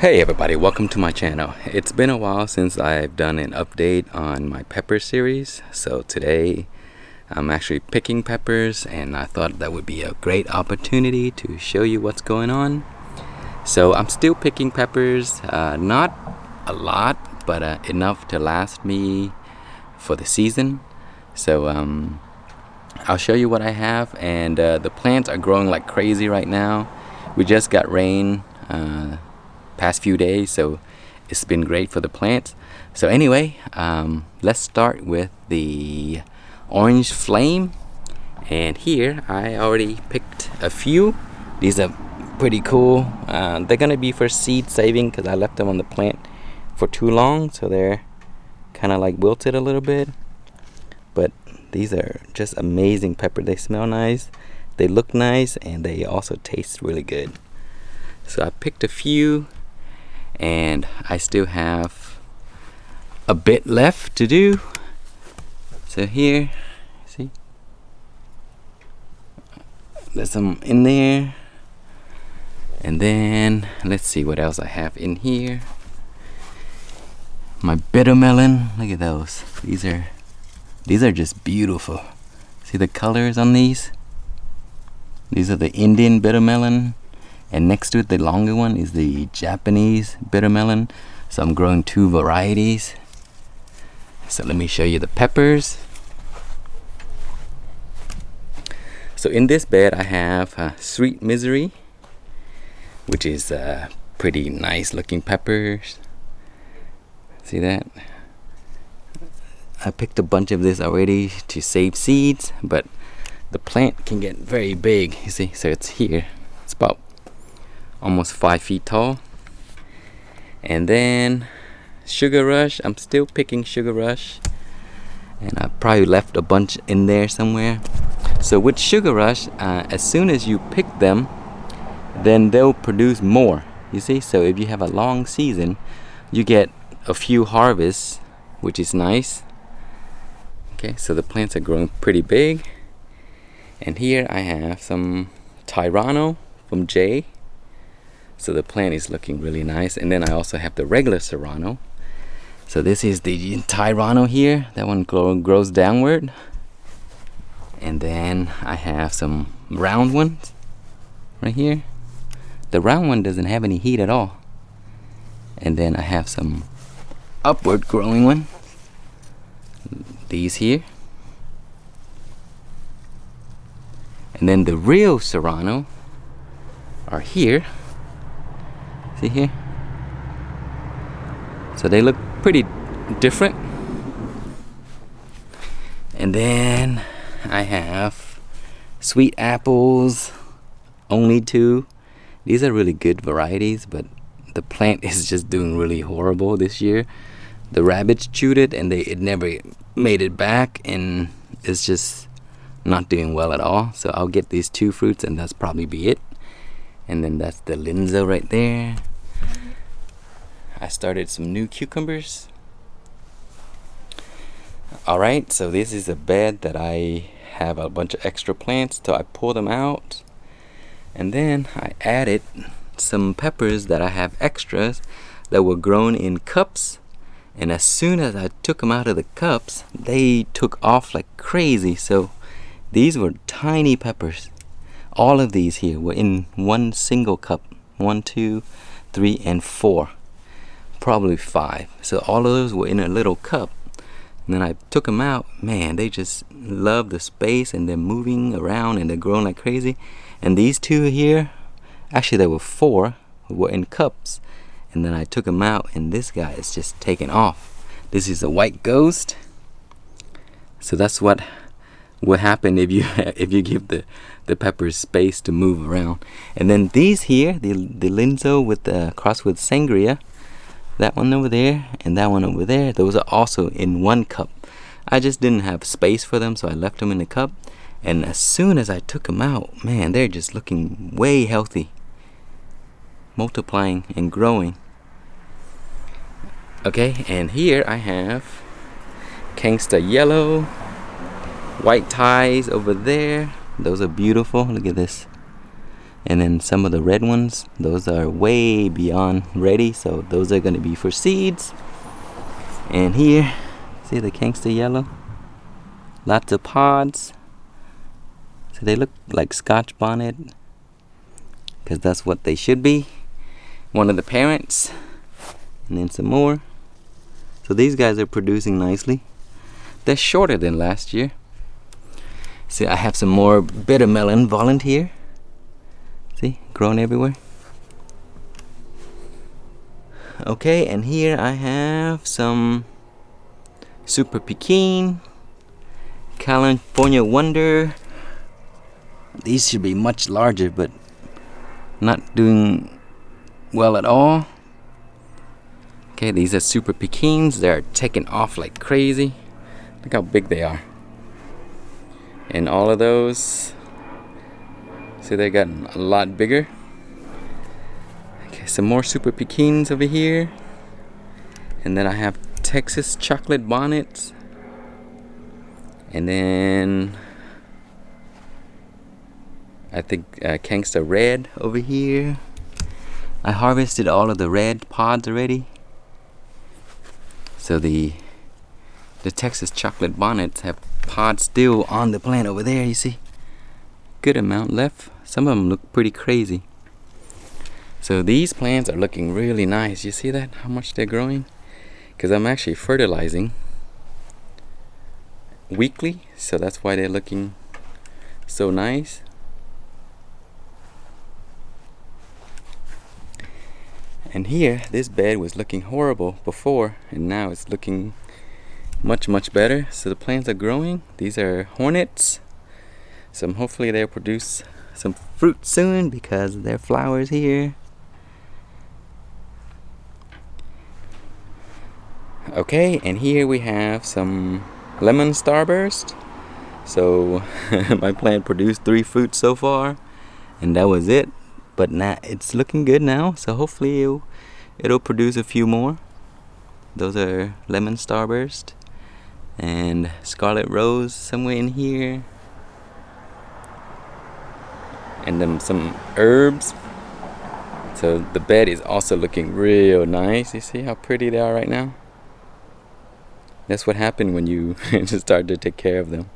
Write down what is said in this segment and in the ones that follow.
Hey everybody, welcome to my channel. It's been a while since I've done an update on my pepper series, so today I'm actually picking peppers and I thought that would be a great opportunity to show you what's going on. So I'm still picking peppers, not a lot, but enough to last me for the season. So I'll show you what I have, and the plants are growing like crazy right now. We just got rain past few days, so it's been great for the plants. So anyway, let's start with the orange flame, and here I already picked a few. These are pretty cool. They're gonna be for seed saving because I left them on the plant for too long, so they're kind of like wilted a little bit. But these are just amazing pepper. They smell nice, they look nice, and they also taste really good. So I picked a few, and I still have a bit left to do. So here, see, there's some in there, and then let's see what else I have in here. My bitter melon, look at those. These are just beautiful. See the colors on these? These are the Indian bitter melon, and next to it, the longer one, is the Japanese bitter melon. So I'm growing two varieties. So let me show you the peppers. So in this bed I have Sweet Misery, which is pretty nice looking peppers. See that? I picked a bunch of this already to save seeds, but the plant can get very big, you see. So it's here. It's about almost 5 feet tall. And then Sugar Rush, I'm still picking Sugar Rush, and I probably left a bunch in there somewhere. So with Sugar Rush, as soon as you pick them, then they'll produce more, you see. So if you have a long season, you get a few harvests, which is nice. Okay, so the plants are growing pretty big. And here I have some Tyranno from Jay. So the plant is looking really nice. And then I also have the regular Serrano. So this is the Tyranno here. That one grows downward. And then I have some round ones right here. The round one doesn't have any heat at all. And then I have some upward growing ones. These here. And then the real Serrano are here. See here? So they look pretty different. And then I have Sweet Apples, only two. These are really good varieties, but the plant is just doing really horrible this year. The rabbits chewed it and it never made it back, and it's just not doing well at all. So I'll get these two fruits and that's probably be it. And then that's the Linzo right there. I started some new cucumbers. Alright, so this is a bed that I have a bunch of extra plants, so I pull them out. And then I added some peppers that I have extras that were grown in cups. And as soon as I took them out of the cups, they took off like crazy. So these were tiny peppers. All of these here were in one single cup. 1, 2, 3, and 4. Probably 5. So all of those were in a little cup. And then I took them out. Man, they just love the space, and they're moving around and they're growing like crazy. And these two here, actually there were 4, were in cups. And then I took them out, and this guy is just taking off. This is a white ghost. So that's what will happen if you give the peppers space to move around. And then these here, the Linzo with the cross with Sangria, that one over there and that one over there, those are also in one cup. I just didn't have space for them, so I left them in the cup. And as soon as I took them out, man, they're just looking way healthy, multiplying and growing. Okay, and here I have Gangsta Yellow, white ties over there. Those are beautiful. Look at this. And then some of the red ones, those are way beyond ready, so those are going to be for seeds. And here, see the Khangster yellow? Lots of pods. So they look like Scotch bonnet, because that's what they should be. One of the parents. And then some more. So these guys are producing nicely. They're shorter than last year. See, I have some more bitter melon volunteer. See, growing everywhere. Okay, and here I have some Super Pekin, California Wonder. These should be much larger, but not doing well at all. Okay, these are Super Pekins. They're taking off like crazy. Look how big they are. And all of those, see, they got a lot bigger. Okay, some more Super Pekins over here. And then I have Texas chocolate bonnets. And then I think Khangster red over here. I harvested all of the red pods already. So the Texas chocolate bonnets have pods still on the plant over there, you see. Good amount left. Some of them look pretty crazy. So these plants are looking really nice. You see that? How much they're growing? Because I'm actually fertilizing weekly, so that's why they're looking so nice. And here, this bed was looking horrible before, and now it's looking much better. So the plants are growing. These are hornets. So hopefully they'll produce some fruit soon because there are flowers here. Okay, and here we have some lemon starburst. So my plant produced 3 fruits so far, and that was it. But now it's looking good now, so hopefully it'll produce a few more. Those are lemon starburst and scarlet rose somewhere in here, and then some herbs. So the bed is also looking real nice. You see how pretty they are right now? That's what happened when you just start to take care of them.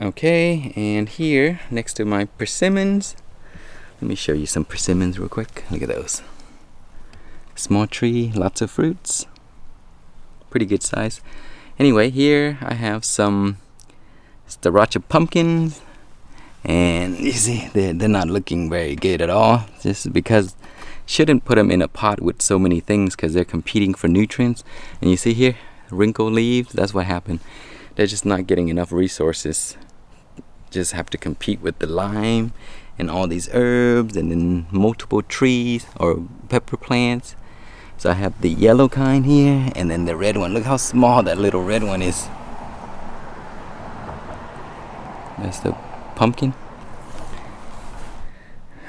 Okay, and here next to my persimmons, let me show you some persimmons real quick. Look at those. Small tree, lots of fruits. Pretty good size. Anyway, here I have some sriracha pumpkins, and you see they're not looking very good at all. Just because shouldn't put them in a pot with so many things because they're competing for nutrients. And you see here, wrinkle leaves. That's what happened. They're just not getting enough resources. Just have to compete with the lime and all these herbs and then multiple trees or pepper plants. So I have the yellow kind here and then the red one. Look how small that little red one is. That's the pumpkin.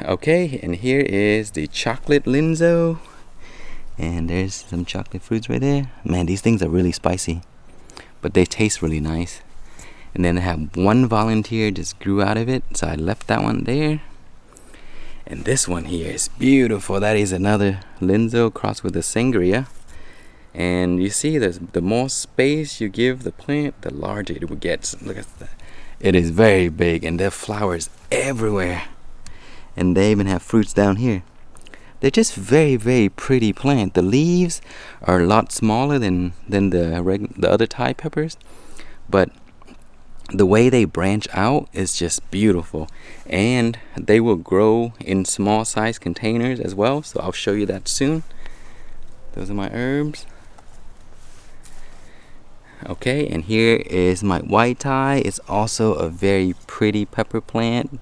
Okay, and here is the chocolate linzo. And there's some chocolate fruits right there. Man, these things are really spicy, but they taste really nice. And then I have one volunteer just grew out of it, so I left that one there. And this one here is beautiful. That is another linzo crossed with a sangria. And you see, the more space you give the plant, the larger it will get. Look at that. It is very big, and there are flowers everywhere. And they even have fruits down here. They're just very pretty plant. The leaves are a lot smaller than the other Thai peppers, but the way they branch out is just beautiful. And they will grow in small size containers as well, so I'll show you that soon. Those are my herbs. Okay, and here is my white Thai. It's also a very pretty pepper plant.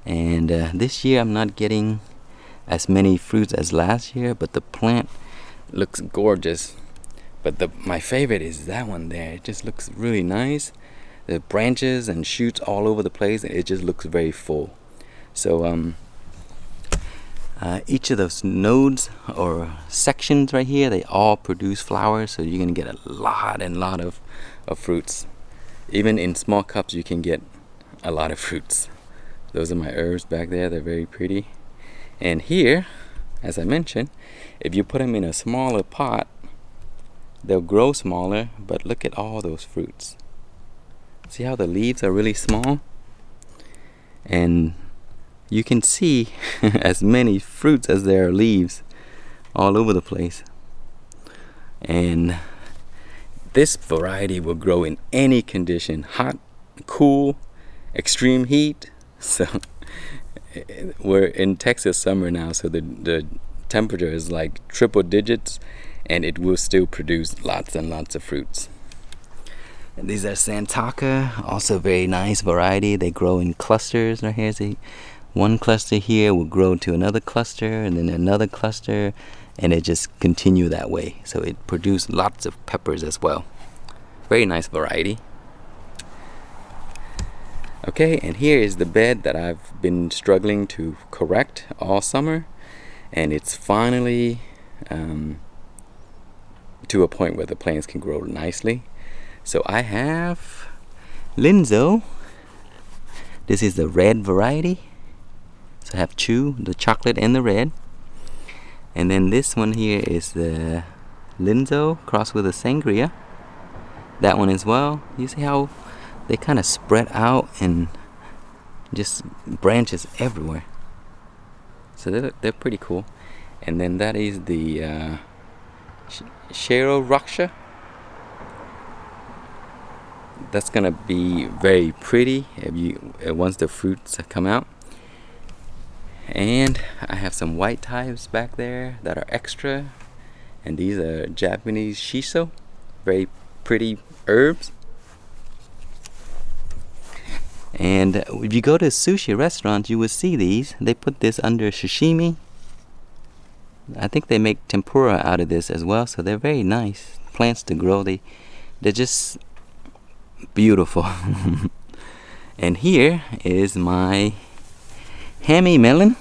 And this year I'm not getting as many fruits as last year, but the plant looks gorgeous. But my favorite is that one there. It just looks really nice. The branches and shoots all over the place, and it just looks very full. So each of those nodes or sections right here, they all produce flowers, so you're gonna get a lot of fruits. Even in small cups you can get a lot of fruits. Those are my herbs back there. They're very pretty. And here, as I mentioned, if you put them in a smaller pot, they'll grow smaller, but look at all those fruits. See how the leaves are really small? And you can see as many fruits as there are leaves all over the place. And this variety will grow in any condition, hot, cool, extreme heat. So we're in Texas summer now, so the temperature is like triple digits, and it will still produce lots and lots of fruits. And these are Santaka, also very nice variety. They grow in clusters. Right here, see, one cluster here will grow to another cluster, and then another cluster, and it just continue that way. So it produces lots of peppers as well. Very nice variety. Okay, and here is the bed that I've been struggling to correct all summer, and it's finally to a point where the plants can grow nicely. So I have Linzo. This is the red variety. So I have two, the chocolate and the red. And then this one here is the Linzo crossed with a Sangria. That one as well. You see how they kind of spread out and just branches everywhere. So they're pretty cool. And then that is the Shero Raksha. That's gonna be very pretty once the fruits come out. And I have some white types back there that are extra, and these are Japanese shiso, very pretty herbs. And if you go to sushi restaurants, you will see these. They put this under sashimi. I think they make tempura out of this as well, so they're very nice plants to grow. They're just beautiful. And here is my hammy melon.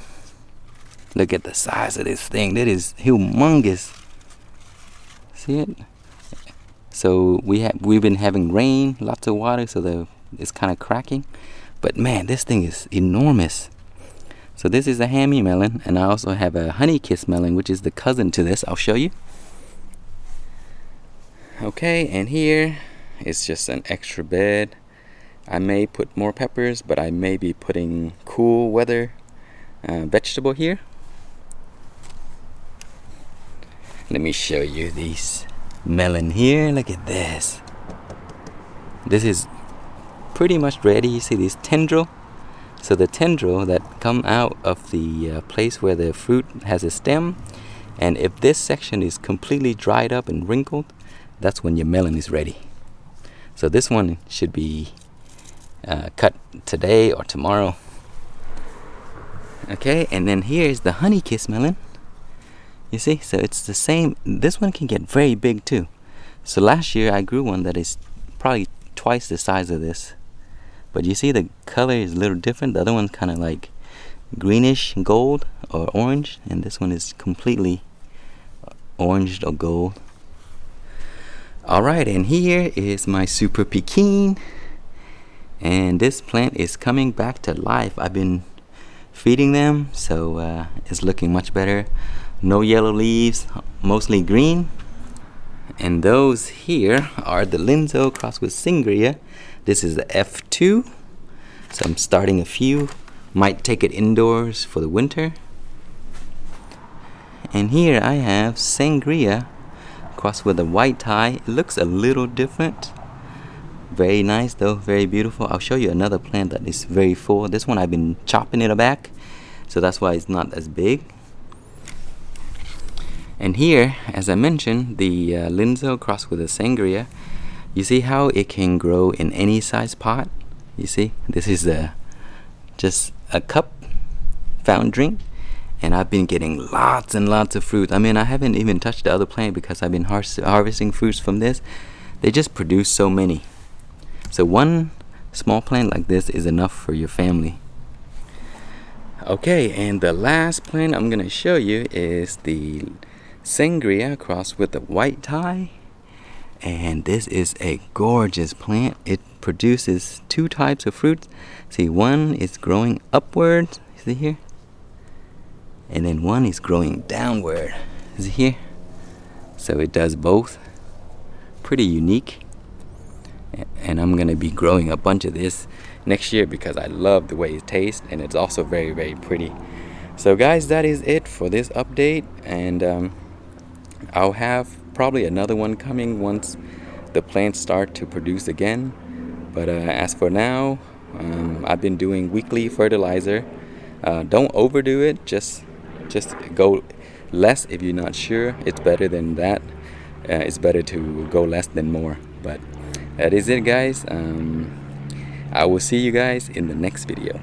Look at the size of this thing. That is humongous. See it? So we've been having rain, lots of water, so it's kind of cracking. But man, this thing is enormous. So this is a hammy melon, and I also have a honey kiss melon, which is the cousin to this. I'll show you. Okay, and here is just an extra bed. I may put more peppers, but I may be putting cool weather vegetable here. Let me show you these melon here. Look at this. This is pretty much ready. You see these tendril? So the tendril that come out of the place where the fruit has a stem, and if this section is completely dried up and wrinkled, that's when your melon is ready. So this one should be cut today or tomorrow. Okay, and then here's the honey kiss melon. You see, so it's the same. This one can get very big too. So last year I grew one that is probably twice the size of this. But you see the color is a little different. The other one's kind of like greenish gold or orange, and this one is completely orange or gold. Alright, and here is my super pekin, and this plant is coming back to life. I've been feeding them, so it's looking much better. No yellow leaves, mostly green. And those here are the Linzo crossed with Sangria. This is the F2, so I'm starting a few. Might take it indoors for the winter. And here I have Sangria crossed with a white tie. It looks a little different. Very nice though, very beautiful. I'll show you another plant that is very full. This one I've been chopping it back, so that's why it's not as big. And here, as I mentioned, the Linzo crossed with a Sangria. You see how it can grow in any size pot? You see, this is just a cup fountain drink, and I've been getting lots and lots of fruit. I mean, I haven't even touched the other plant because I've been harvesting fruits from this. They just produce so many. So one small plant like this is enough for your family. Okay, and the last plant I'm gonna show you is the Sangria crossed with the white tie. And this is a gorgeous plant. It produces two types of fruits. See, one is growing upward, see here? And then one is growing downward, see here? So it does both. Pretty unique. And I'm gonna be growing a bunch of this next year because I love the way it tastes, and it's also very, very pretty. So guys, that is it for this update, and I'll have probably another one coming once the plants start to produce again. But as for now, I've been doing weekly fertilizer. Don't overdo it, just go less if you're not sure. It's better than that. It's better to go less than more. But that is it, guys. I will see you guys in the next video.